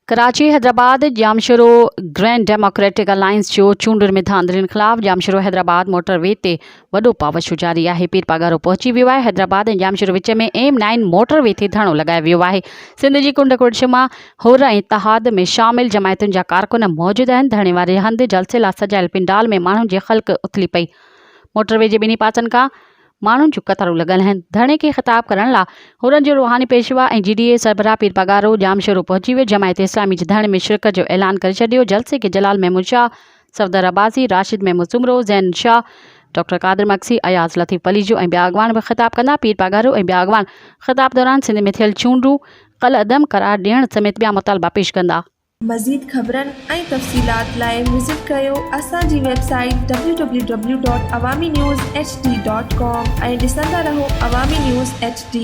Karachi Hyderabad Jamshoro grand democratic alliance जो चूंडुनि में धांधलियुनि ख़िलाफ़ जामशरो हैदराबाद मोटरवे ते वॾो पावछो जारी आहे। पीर पगारो पहुची वियो आहे। हैदराबाद ऐं जामशरो विच में M9 मोटरवे ते धरणो लॻायो वियो आहे। सिंध जी कुंड कुड़िश मां हुर ऐं इत्तेहाद में शामिल जमायतुनि जा कारकुन मौजूद आहिनि। धरणे वारे हंधि जलसे लाइ सजायल पिंडाल में माण्हुनि जी ख़ल्क़ उथली पई। मोटरवे जे ॿिन्ही पासनि खां माण्हुनि जूं कतारूं लॻल आहिनि। धरणे खे ख़िताब करण लाइ हुरनि जो रूहानी पेशवा ऐं GDA सरबराह पीर पगारो जामशरो पहुची वियो। जमायत इस्लामी जे धरणे में शिरकत जो ऐलान करे छॾियो। जलसे के जलाल महमूद शाह, सफदर अब्बासी, राशिद महमूद सुमरो, ज़ैन शाह, डॉक्टर कादिर मक्सी, अयाज़ लतीफ़ पलीजो ऐं ॿिया अॻवान बि ख़िताब कंदा। पीर पगारो ऐं ॿिया अॻवान ख़िताब दौरान सिंध में थियल चूंडूं कलअदम करार ॾियण समेत ॿिया मुतालबा पेश कंदा। मज़ीद ख़बरनि ऐं तफ़सीलात लाइ विज़िट कयो असांजी वेबसाइट www.awamiNewsHD.com ऐं ॾिसंदा रहो अवामी न्यूज़ HD।